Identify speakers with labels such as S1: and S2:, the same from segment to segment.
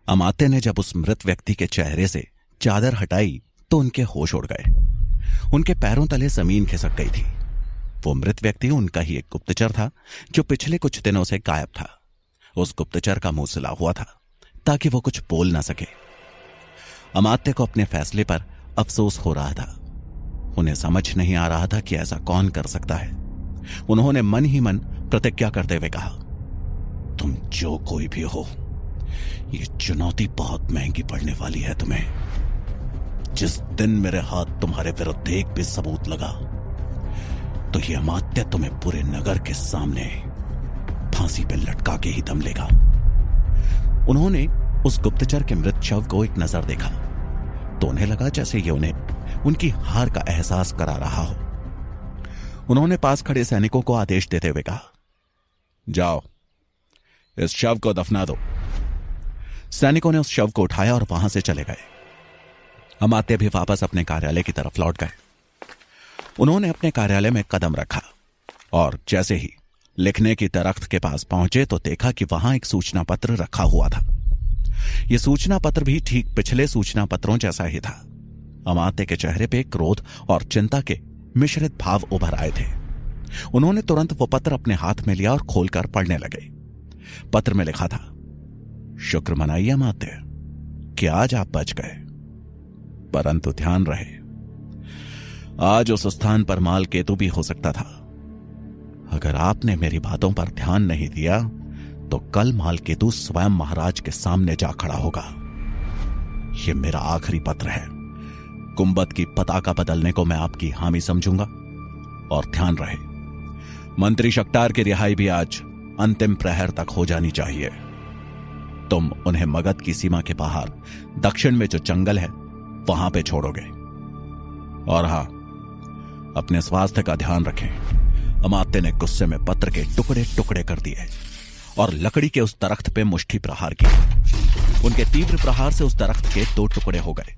S1: अमात्य ने जब उस मृत व्यक्ति के चेहरे से चादर हटाई तो उनके होश उड़ गए। उनके पैरों तले जमीन खिसक गई थी। वो मृत व्यक्ति उनका ही एक गुप्तचर था जो पिछले कुछ दिनों से गायब था। उस गुप्तचर का मुंह सिला हुआ था ताकि वो कुछ बोल ना सके। अमात्य को अपने फैसले पर अफसोस हो रहा था। उन्हें समझ नहीं आ रहा था कि ऐसा कौन कर सकता है। उन्होंने मन ही मन प्रतिज्ञा करते हुए कहा, तुम जो कोई भी हो, ये चुनौती बहुत महंगी पड़ने वाली है तुम्हें। जिस दिन मेरे हाथ तुम्हारे विरुद्ध एक भी सबूत लगा तो ये अमात्य तुम्हें पूरे नगर के सामने फांसी पे लटका के ही दम लेगा। उन्होंने उस गुप्तचर के मृत शव को एक नजर देखा तो उन्हें लगा जैसे ये उन्हें उनकी हार का एहसास करा रहा हो। उन्होंने पास खड़े सैनिकों को आदेश देते हुए कहा, जाओ इस शव को दफना दो। सैनिकों ने उस शव को उठाया और वहां से चले गए। अमात्य भी वापस अपने कार्यालय की तरफ लौट गए। उन्होंने अपने कार्यालय में कदम रखा और जैसे ही लिखने की दरख्त के पास पहुंचे तो देखा कि वहां एक सूचना पत्र रखा हुआ था। यह सूचना पत्र भी ठीक पिछले सूचना पत्रों जैसा ही था। अमात्य के चेहरे पे क्रोध और चिंता के मिश्रित भाव उभर आए थे। उन्होंने तुरंत वो पत्र अपने हाथ में लिया और खोलकर पढ़ने लगे। पत्र में लिखा था, शुक्र मनाइए अमात्य कि आज आप बच गए, परंतु ध्यान रहे आज उस स्थान पर माल केतु भी हो सकता था। अगर आपने मेरी बातों पर ध्यान नहीं दिया तो कल माल केतु स्वयं महाराज के सामने जा खड़ा होगा। यह मेरा आखिरी पत्र है। गुंबद की पताका बदलने को मैं आपकी हामी समझूंगा। और ध्यान रहे मंत्री शक्टार की रिहाई भी आज अंतिम प्रहर तक हो जानी चाहिए। तुम उन्हें मगध की सीमा के बाहर दक्षिण में जो जंगल है वहां पे छोड़ोगे। और हां, अपने स्वास्थ्य का ध्यान रखें। अमात्य ने गुस्से में पत्र के टुकड़े टुकड़े कर दिए और लकड़ी के उस दरख्त पे मुट्ठी प्रहार किया। उनके तीव्र प्रहार से उस दरख्त के 2 टुकड़े हो गए।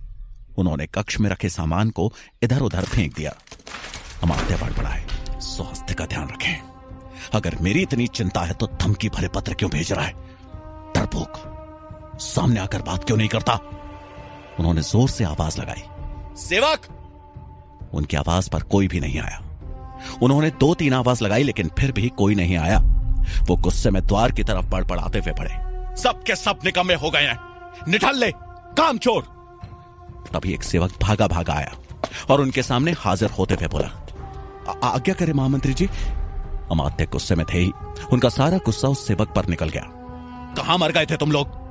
S1: उन्होंने कक्ष में रखे सामान को इधर उधर फेंक दिया। अमात्य बड़बड़ाए, स्वास्थ्य का ध्यान रखें। अगर मेरी इतनी चिंता है तो धमकी भरे पत्र क्यों भेज रहा है? डरपोक, सामने आकर बात क्यों नहीं करता? उन्होंने जोर से आवाज लगाई, सेवक। उनकी आवाज पर कोई भी नहीं आया। उन्होंने 2-3 आवाज लगाई लेकिन फिर भी कोई नहीं आया। वो गुस्से में द्वार की तरफ बड़बड़ाते हुए पड़े, सबके सब निकम्मे हो गए हैं, निठल्ले, कामचोर। तभी एक सेवक भागा भागा आया और उनके सामने हाजिर होते हुए बोला, आज्ञा करे महामंत्री जी। अमात्य गुस्से में थे ही उनका सारा गुस्सा उस सेवक पर निकल गया। कहां मर गए थे तुम लोग?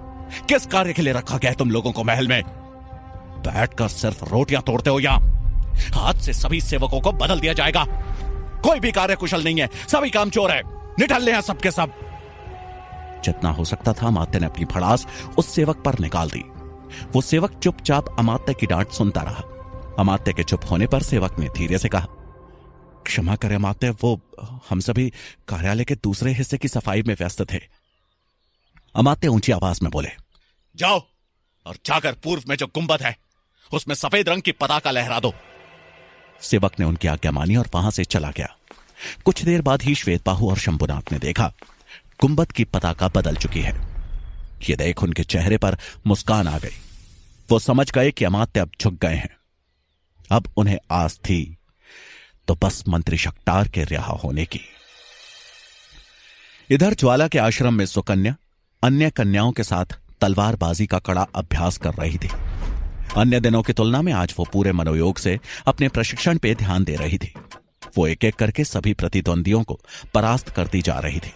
S1: किस कार्य के लिए रखा गया है तुम लोगों को महल में? बैठकर सिर्फ रोटियां तोड़ते हो या? हाथ से सभी सेवकों को बदल दिया जाएगा। कोई भी कार्य कुशल नहीं है, सभी कामचोर है, निठल्ले हैं सबके सब। जितना हो सकता था अमात्य ने अपनी भड़ास उस सेवक पर निकाल दी। वो सेवक चुपचाप अमात्य की डांट सुनता रहा। अमात्य के चुप होने पर सेवक ने धीरे से कहा, क्षमा करें अमात्य, वो हम सभी कार्यालय के दूसरे हिस्से की सफाई में व्यस्त थे। अमात्य ऊंची आवाज में बोले, जाओ और जाकर पूर्व में जो गुंबद है उसमें सफेद रंग की पताका लहरा दो। सेवक ने उनकी आज्ञा मानी और वहां से चला गया। कुछ देर बाद ही श्वेतबाहु और शंभुनाथ ने देखा गुंबद की पताका बदल चुकी है। ये देख उनके चेहरे पर मुस्कान आ गई। वो समझ गए कि अमात्य अब झुक गए हैं। अब उन्हें आस थी तो बस मंत्री शक्टार के रिहा होने की। इधर ज्वाला के आश्रम में सुकन्या अन्य कन्याओं के साथ तलवारबाजी का कड़ा अभ्यास कर रही थी। अन्य दिनों की तुलना में आज वो पूरे मनोयोग से अपने प्रशिक्षण पे ध्यान दे रही थी। वो एक एक करके सभी प्रतिद्वंदियों को परास्त करती जा रही थी।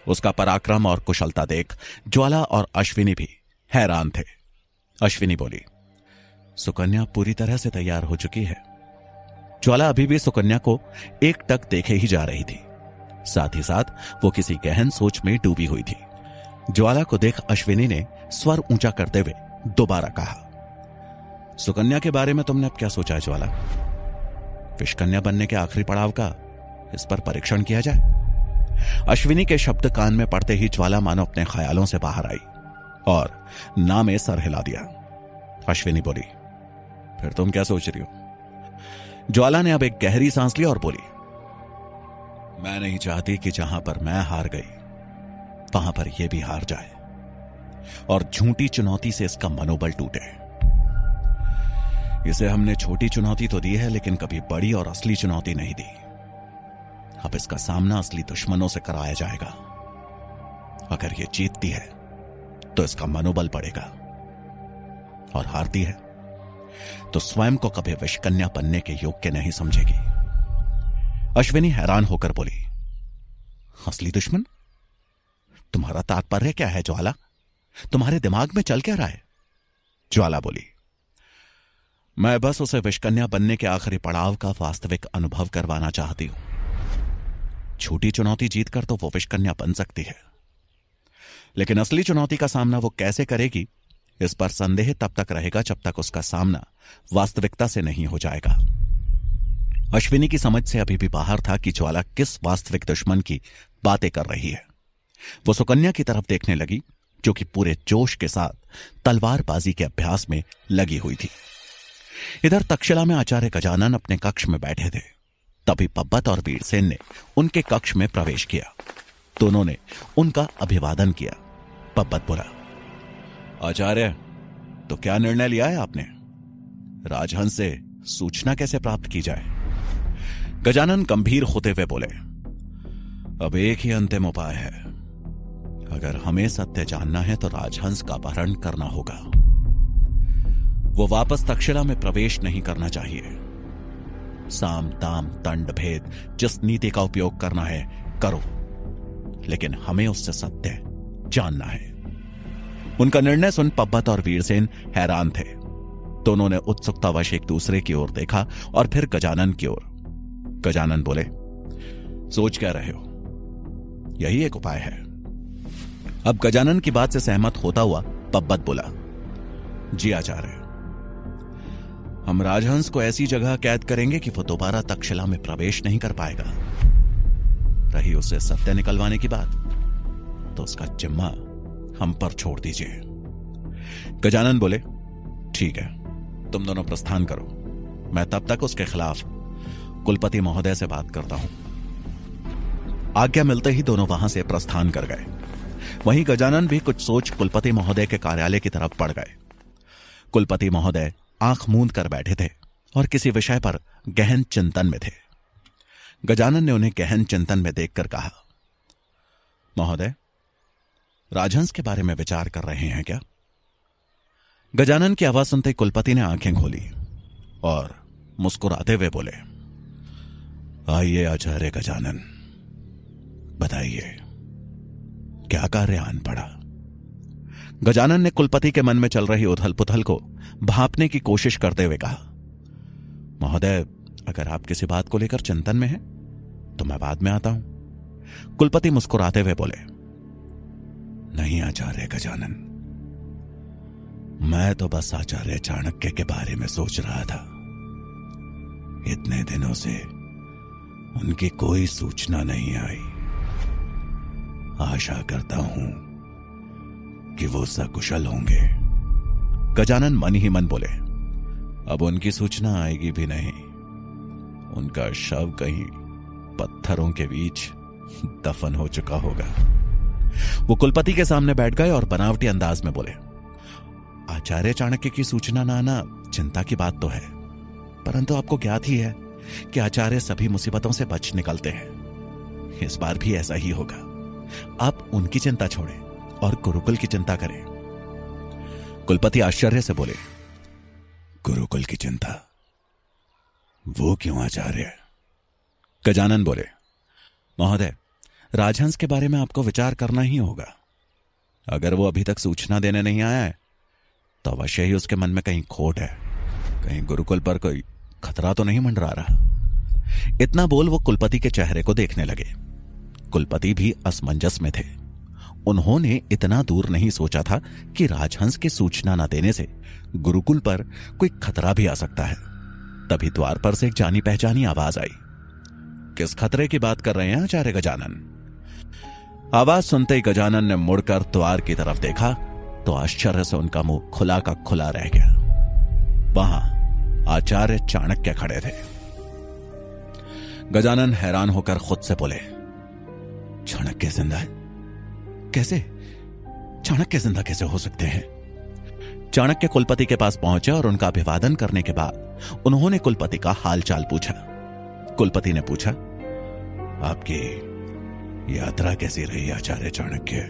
S1: उसका पराक्रम और कुशलता देख ज्वाला और अश्विनी भी हैरान थे। अश्विनी बोली, सुकन्या पूरी तरह से तैयार हो चुकी है। ज्वाला अभी भी सुकन्या को एकटक देखे ही जा रही थी। साथ ही साथ वो किसी गहन सोच में डूबी हुई थी। ज्वाला को देख अश्विनी ने स्वर ऊंचा करते हुए दोबारा कहा, सुकन्या के बारे में तुमने अब क्या सोचा है ज्वाला? विषकन्या बनने के आखिरी पड़ाव का इस पर परीक्षण किया जाए। अश्विनी के शब्द कान में पड़ते ही ज्वाला मानो अपने ख्यालों से बाहर आई और ना में सर हिला दिया। अश्विनी बोली, फिर तुम क्या सोच रही हो? ज्वाला ने अब एक गहरी सांस ली और बोली, मैं नहीं चाहती कि जहां पर मैं हार गई वहां पर यह भी हार जाए। और झूठी चुनौती से इसका मनोबल टूटे। इसे हमने छोटी चुनौती तो दी है, लेकिन कभी बड़ी और असली चुनौती नहीं दी। अब इसका सामना असली दुश्मनों से कराया जाएगा। अगर ये जीतती है तो इसका मनोबल बढ़ेगा, और हारती है तो स्वयं को कभी विषकन्या बनने के योग्य नहीं समझेगी। अश्विनी हैरान होकर बोली, असली दुश्मन? तुम्हारा तात्पर्य क्या है ज्वाला? तुम्हारे दिमाग में चल क्या रहा है? ज्वाला बोली, मैं बस उसे विषकन्या बनने के आखिरी पड़ाव का वास्तविक अनुभव करवाना चाहती हूं। छोटी चुनौती जीतकर तो वो विषकन्या बन सकती है, लेकिन असली चुनौती का सामना वो कैसे करेगी, इस पर संदेह तब तक रहेगा जब तक उसका सामना वास्तविकता से नहीं हो जाएगा। अश्विनी की समझ से अभी भी बाहर था कि ज्वाला किस वास्तविक दुश्मन की बातें कर रही है। वो सुकन्या की तरफ देखने लगी, जो कि पूरे जोश के साथ तलवारबाजी के अभ्यास में लगी हुई थी। इधर तक्षशिला में आचार्य गजानन अपने कक्ष में बैठे थे। तभी पब्बत और वीरसेन ने उनके कक्ष में प्रवेश किया। दोनों ने उनका अभिवादन किया। पब्बत बोला, आचार्य, तो क्या निर्णय लिया है आपने? राजहंस से सूचना कैसे प्राप्त की जाए? गजानन गंभीर होते हुए बोले, अब एक ही अंतिम उपाय है। अगर हमें सत्य जानना है तो राजहंस का अपहरण करना होगा। वो वापस तक्षशिला में प्रवेश नहीं करना चाहिए। साम दाम दंड भेद जिस नीति का उपयोग करना है करो, लेकिन हमें उससे सत्य जानना है। उनका निर्णय सुन पब्बत और वीरसेन हैरान थे। दोनों ने उत्सुकतावश एक दूसरे की ओर देखा और फिर गजानन की ओर। गजानन बोले, सोच क्या रहे हो? यही एक उपाय है। अब गजानन की बात से सहमत होता हुआ पब्बत बोला, जी आचार्य, हम राजहंस को ऐसी जगह कैद करेंगे कि वो दोबारा तक्षशिला में प्रवेश नहीं कर पाएगा। रही उससे सत्य निकलवाने की बात, तो उसका जिम्मा हम पर छोड़ दीजिए। गजानन बोले, ठीक है, तुम दोनों प्रस्थान करो। मैं तब तक उसके खिलाफ कुलपति महोदय से बात करता हूं। आज्ञा मिलते ही दोनों वहां से प्रस्थान कर गए। वहीं गजानन भी कुछ सोच कुलपति महोदय के कार्यालय की तरफ बढ़ गए। कुलपति महोदय आंख मूंद कर बैठे थे और किसी विषय पर गहन चिंतन में थे। गजानन ने उन्हें गहन चिंतन में देखकर कहा, महोदय, राजहंस के बारे में विचार कर रहे हैं क्या? गजानन की आवाज सुनते कुलपति ने आंखें खोली और मुस्कुराते हुए बोले, आइए आचार्य गजानन, बताइए क्या कार्य आन पड़ा? गजानन ने कुलपति के मन में चल रही उथल पुथल को भांपने की कोशिश करते हुए कहा, महोदय, अगर आप किसी बात को लेकर चिंतन में हैं तो मैं बाद में आता हूं। कुलपति मुस्कुराते हुए बोले, नहीं आचार्य गजानन, मैं तो बस आचार्य चाणक्य के बारे में सोच रहा था। इतने दिनों से उनकी कोई सूचना नहीं आई। आशा करता हूं कि वो सकुशल होंगे। गजानन मन ही मन बोले, अब उनकी सूचना आएगी भी नहीं। उनका शव कहीं पत्थरों के बीच दफन हो चुका होगा। वो कुलपति के सामने बैठ गए और बनावटी अंदाज में बोले, आचार्य चाणक्य की सूचना ना आना चिंता की बात तो है, परंतु आपको ज्ञात ही है कि आचार्य सभी मुसीबतों से बच निकलते हैं। इस बार भी ऐसा ही होगा। आप उनकी चिंता छोड़ें और गुरुकुल की चिंता करें। कुलपति आश्चर्य से बोले, गुरुकुल की चिंता? वो क्यों आचार्य? गजानन बोले, महोदय, राजहंस के बारे में आपको विचार करना ही होगा। अगर वो अभी तक सूचना देने नहीं आया है तो अवश्य ही उसके मन में कहीं खोट है। कहीं गुरुकुल पर कोई खतरा तो नहीं मंडरा रहा। इतना बोल वो कुलपति के चेहरे को देखने लगे। कुलपति भी असमंजस में थे। उन्होंने इतना दूर नहीं सोचा था कि राजहंस की सूचना न देने से गुरुकुल पर कोई खतरा भी आ सकता है। तभी द्वार पर से एक जानी पहचानी आवाज आई। किस खतरे की बात कर रहे हैं आचार्य गजानन? आवाज सुनते ही गजानन ने मुड़कर द्वार की तरफ देखा तो आश्चर्य से उनका मुंह खुला का खुला रह गया। वहां आचार्य चाणक्य खड़े थे। गजानन हैरान होकर खुद से बोले, चाणक्य जिंदा है? कैसे? चाणक्य जिंदा कैसे हो सकते हैं? चाणक्य कुलपति के पास पहुंचे और उनका अभिवादन करने के बाद उन्होंने कुलपति का हालचाल पूछा। कुलपति ने पूछा, आपकी यात्रा कैसी रही आचार्य चाणक्य?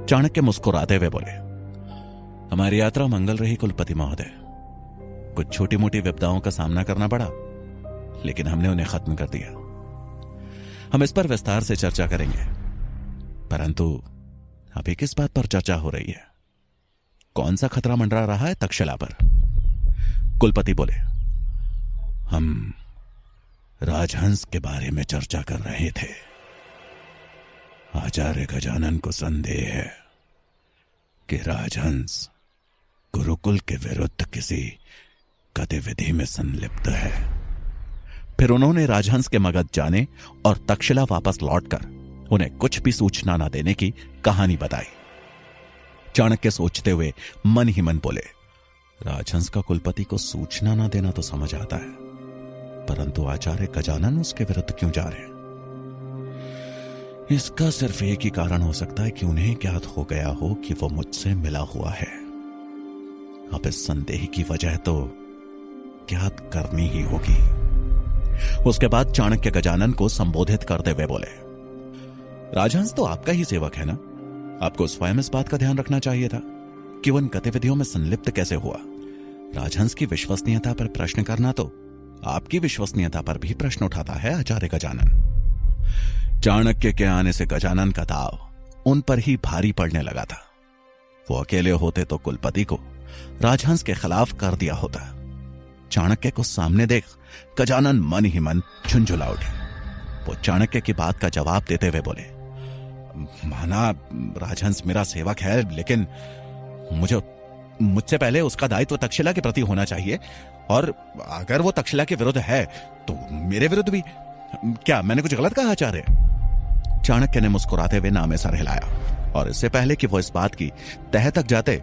S1: चाणक्य मुस्कुराते हुए बोले, हमारी यात्रा मंगल रही कुलपति महोदय। कुछ छोटी मोटी विपदाओं का सामना करना पड़ा, लेकिन हमने उन्हें खत्म कर दिया। हम इस पर विस्तार से चर्चा करेंगे, परंतु अभी किस बात पर चर्चा हो रही है? कौन सा खतरा मंडरा रहा है तक्षशिला पर? कुलपति बोले, हम राजहंस के बारे में चर्चा कर रहे थे। आचार्य गजानन को संदेह है कि राजहंस गुरुकुल के विरुद्ध किसी गतिविधि में संलिप्त है। फिर उन्होंने राजहंस के मगध जाने और तक्षशिला वापस लौटकर उन्हें कुछ भी सूचना न देने की कहानी बताई। चाणक्य सोचते हुए मन ही मन बोले, राजहंस का कुलपति को सूचना न देना तो समझ आता है, परंतु आचार्य गजानन उसके विरुद्ध क्यों जा रहे हैं? इसका सिर्फ एक ही कारण हो सकता है कि उन्हें ज्ञात हो गया हो कि वो मुझसे मिला हुआ है। अब इस संदेह की वजह तो ज्ञात करनी ही होगी। उसके बाद चाणक्य गजानन को संबोधित करते हुए बोले, राजहंस तो आपका ही सेवक है ना? आपको स्वयं इस बात का ध्यान रखना चाहिए था कि वो इन गतिविधियों में संलिप्त कैसे हुआ। राजहंस की विश्वसनीयता पर प्रश्न करना तो आपकी विश्वसनीयता पर भी प्रश्न उठाता है आचार्य गजानन। चाणक्य के आने से गजानन का दाव उन पर ही भारी पड़ने लगा था। वो अकेले होते तो कुलपति को राजहंस के खिलाफ कर दिया होता। चाणक्य को सामने देख गजानन मन ही मन झुंझुला उठे। वो चाणक्य की बात का जवाब देते हुए बोले, माना राजहंस मेरा सेवक है, लेकिन मुझसे पहले उसका दायित्व तक्षशिला के प्रति होना चाहिए, और अगर वो तक्षशिला के विरुद्ध है तो मेरे विरुद्ध भी। क्या मैंने कुछ गलत कहा आचार्य? चाणक्य ने मुस्कुराते हुए नामे सर हिलाया, और इससे पहले कि वो इस बात की तह तक जाते,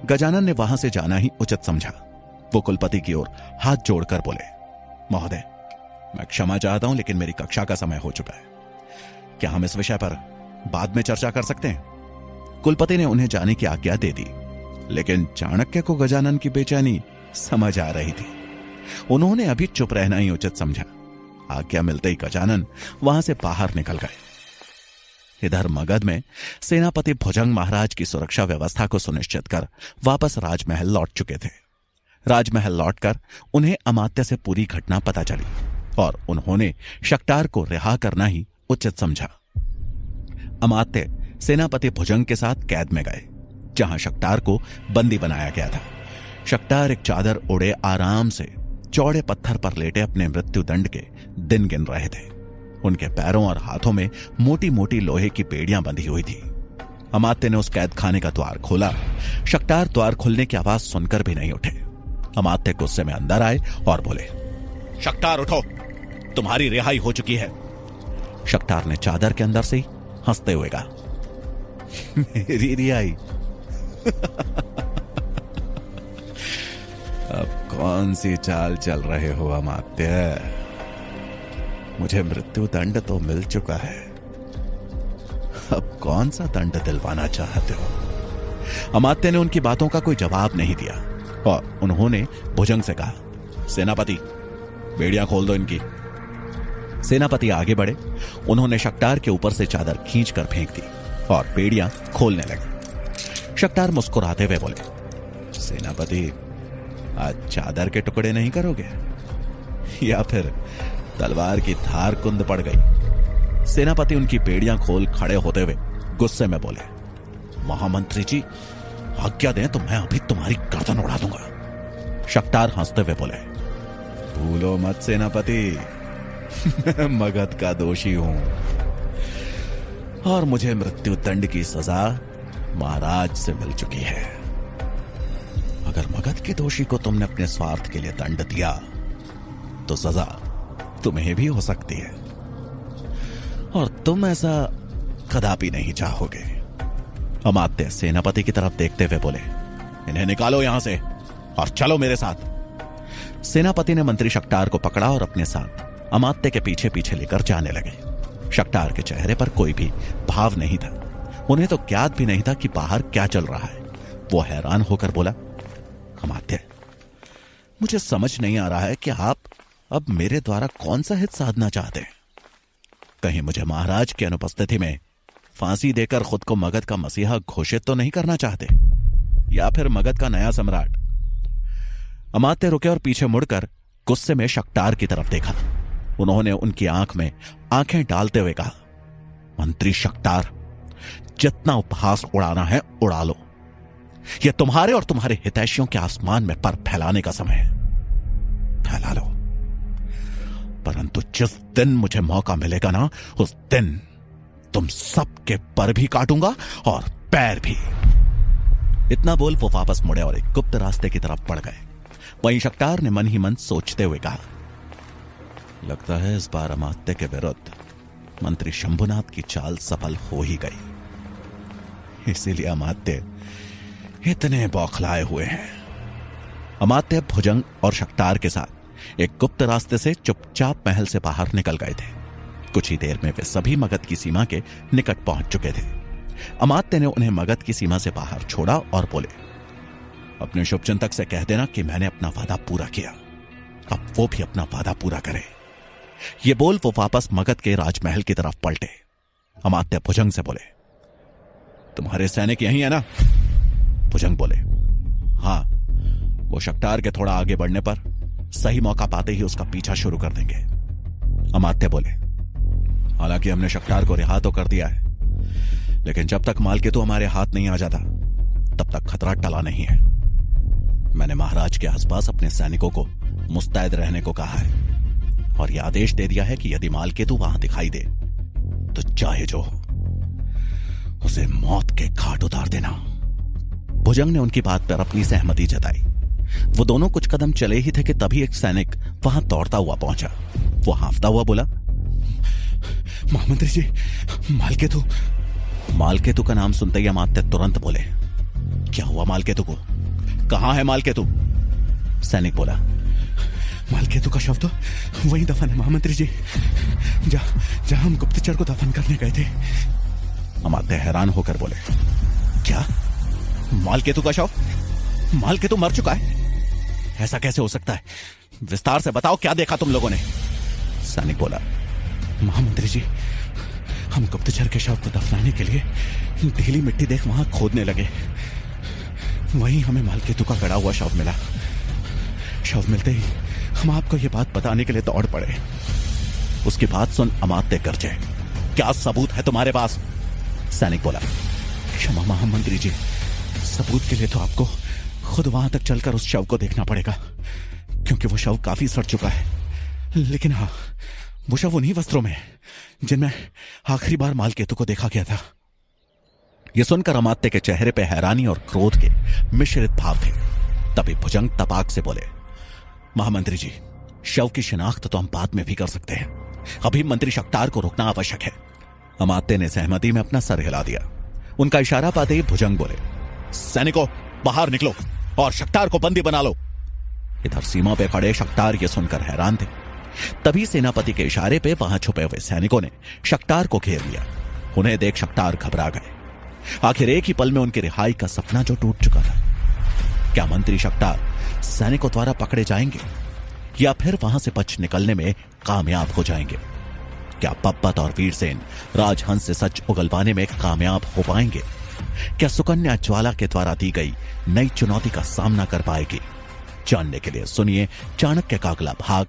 S1: गजानन ने वहां से जाना ही उचित समझा। वो कुलपति की ओर हाथ जोड़कर बोले, महोदय, मैं क्षमा चाहता हूं, लेकिन मेरी कक्षा का समय हो चुका है। क्या हम इस विषय पर बाद में चर्चा कर सकते हैं? कुलपति ने उन्हें जाने की आज्ञा दे दी, लेकिन चाणक्य को गजानन की बेचैनी समझ आ रही थी। उन्होंने अभी चुप रहना ही उचित समझा। आज्ञा मिलते ही गजानन वहां से बाहर निकल गए। इधर मगध में सेनापति भुजंग महाराज की सुरक्षा व्यवस्था को सुनिश्चित कर वापस राजमहल लौट चुके थे। राजमहल लौटकर उन्हें अमात्य से पूरी घटना पता चली और उन्होंने शक्टार को रिहा करना ही उचित समझा। अमात्य सेनापति भुजंग के साथ कैद में गए, जहां शक्टार को बंदी बनाया गया था। शक्टार एक चादर ओढ़े आराम से चौड़े पत्थर पर लेटे अपने मृत्यु दंड के दिन गिन रहे थे। उनके पैरों और हाथों में मोटी मोटी लोहे की बेड़ियां बंधी हुई थी। अमात्य ने उस कैद खाने का द्वार खोला। शक्टार द्वार खुलने की आवाज सुनकर भी नहीं उठे। अमात्य गुस्से में अंदर आए और बोले, शक्टार उठो, तुम्हारी रिहाई हो चुकी है। शक्टार ने चादर के अंदर से ही हंसते हुए कहा, मेरी रिहाई? अब कौन सी चाल चल रहे हो अमात्य? मुझे मृत्यु दंड तो मिल चुका है, अब कौन सा दंड दिलवाना चाहते हो? अमात्य ने उनकी बातों का कोई जवाब नहीं दिया और उन्होंने भुजंग से कहा, सेनापति, बेड़ियां खोल दो इनकी। सेनापति आगे बढ़े। उन्होंने शक्टार के ऊपर से चादर खींचकर फेंक दी और बेड़ियां खोलने लगे। शक्टार मुस्कुराते हुए बोले, सेनापति, आज चादर के टुकड़े नहीं करोगे या फिर तलवार की धार कुंद पड़ गई? सेनापति उनकी बेड़ियां खोल खड़े होते हुए गुस्से में बोले, महामंत्री जी, आज्ञा दें तो मैं अभी तुम्हारी गर्दन उड़ा दूंगा। शक्टार हंसते हुए बोले, भूलो मत सेनापति, मैं मगध का दोषी हूं और मुझे मृत्यु दंड की सजा महाराज से मिल चुकी है। अगर मगध के दोषी को तुमने अपने स्वार्थ के लिए दंड दिया तो सजा तुम्हें भी हो सकती है, और तुम ऐसा कदापि नहीं चाहोगे। अमात्य सेनापति की तरफ देखते हुए बोले, इन्हें निकालो यहां से और चलो मेरे साथ। सेनापति ने मंत्री शक्टार को पकड़ा और अपने साथ अमात्य के पीछे पीछे लेकर जाने लगे। शक्टार के चेहरे पर कोई भी भाव नहीं था। उन्हें तो ज्ञात भी नहीं था कि बाहर क्या चल रहा है। वो हैरान होकर बोला, अमात्य, मुझे समझ नहीं आ रहा है कि आप अब मेरे द्वारा कौन सा हित साधना चाहते हैं। कहीं मुझे महाराज की अनुपस्थिति में फांसी देकर खुद को मगध का मसीहा घोषित तो नहीं करना चाहते, या फिर मगध का नया सम्राट? अमात्य रुके और पीछे मुड़कर गुस्से में शक्टार की तरफ देखा। उन्होंने उनकी आंख में आंखें डालते हुए कहा, मंत्री शक्टार, जितना उपहास उड़ाना है उड़ा लो। यह तुम्हारे और तुम्हारे हितैषियों के आसमान में पर फैलाने का समय है। फैला लो, परंतु जिस दिन मुझे मौका मिलेगा ना, उस दिन तुम सबके पर भी काटूंगा और पैर भी। इतना बोल वो वापस मुड़े और एक गुप्त रास्ते की तरफ बढ़ गए। वहीं शक्टार ने मन ही मन सोचते हुए कहा, लगता है इस बार अमात्य के विरुद्ध मंत्री शंभुनाथ की चाल सफल हो ही गई, इसीलिए अमात्य इतने बौखलाए हुए हैं। अमात्य भुजंग और शक्टार के साथ एक गुप्त रास्ते से चुपचाप महल से बाहर निकल गए थे। कुछ ही देर में वे सभी मगध की सीमा के निकट पहुंच चुके थे। अमात्य ने उन्हें मगध की सीमा से बाहर छोड़ा और बोले, अपने शुभचिंतक से कह देना कि मैंने अपना वादा पूरा किया, अब वो भी अपना वादा पूरा करे। ये बोल वो वापस मगध के राजमहल की तरफ पलटे। अमात्य भुजंग से बोले, तुम्हारे सैनिक यहीं है ना? भुजंग बोले, हां, वो शक्टार के थोड़ा आगे बढ़ने पर सही मौका पाते ही उसका पीछा शुरू कर देंगे। अमात्य बोले, हालांकि हमने शक्टार को रिहा तो कर दिया है, लेकिन जब तक मालकेतु हमारे हाथ नहीं आ जाता तब तक खतरा टला नहीं है। मैंने महाराज के आसपास अपने सैनिकों को मुस्तैद रहने को कहा है और यह आदेश दे दिया है कि यदि मालकेतु वहां दिखाई दे तो चाहे जो हो, उसे मौत के घाट उतार देना। भुजंग ने उनकी बात पर अपनी सहमति जताई। वो दोनों कुछ कदम चले ही थे कि तभी एक सैनिक वहां दौड़ता हुआ पहुंचा। वो हांफता हुआ बोला, महामंत्री जी, मालकेतु। मालकेतु का नाम सुनते ही अमात्य तुरंत बोले, क्या हुआ मालकेतु को? कहां है मालकेतु? सैनिक बोला, मालकेतु का शव तो वहीं दफन है महामंत्री जी, जहां हम गुप्तचर को दफन करने गए थे। अमात्य हैरान होकर बोले, क्या? मालकेतु का शव? मालकेतु मर चुका है? ऐसा कैसे हो सकता है? विस्तार से बताओ, क्या देखा तुम लोगों ने? सैनिक बोला, महामंत्री जी, हम गुप्तचर के शव को दफनाने के लिए ढीली मिट्टी देख वहां खोदने लगे। वहीं हमें मालकेतु का गड़ा हुआ शव मिला। शव मिलते ही हम आपको यह बात बताने के लिए दौड़ पड़े। उसकी बात सुन अमात्य गरजे, क्या सबूत है तुम्हारे पास? सैनिक बोला, क्षमा महामंत्री जी, सबूत के लिए तो आपको खुद वहां तक चलकर उस शव को देखना पड़ेगा, क्योंकि वो शव काफी सड़ चुका है। लेकिन हाँ, वो शव उन्हीं वस्त्रों में जिनमें आखिरी बार मालकेतु को देखा गया था। यह सुनकर अमात्य के चेहरे पे हैरानी और क्रोध के मिश्रित भाव थे। तभी भुजंग तपाक से बोले, महामंत्री जी, शव की शिनाख्त तो हम बाद में भी कर सकते हैं, अभी मंत्री शक्टार को रोकना आवश्यक है। अमात्य ने सहमति में अपना सर हिला दिया। उनका इशारा पाते ही भुजंग बोले, सैनिकों, बाहर निकलो और शक्टार को बंदी बना लो। इधर सीमा पे खड़े शक्टार ये सुनकर हैरान थे। तभी सेनापति के इशारे पे वहां छुपे हुए सैनिकों ने शक्टार को घेर लिया। उन्हें देख शक्टार घबरा गए। आखिर एक ही पल में उनकी रिहाई का सपना जो टूट चुका था। क्या मंत्री शक्टार सैनिकों द्वारा पकड़े जाएंगे या फिर वहां से बच निकलने में कामयाब हो जाएंगे? क्या पब्बत और वीरसेन राजहंस से सच उगलवाने में कामयाब हो पाएंगे? क्या सुकन्या ज्वाला के द्वारा दी गई नई चुनौती का सामना कर पाएगी? जानने के लिए सुनिए चाणक्य का अगला भाग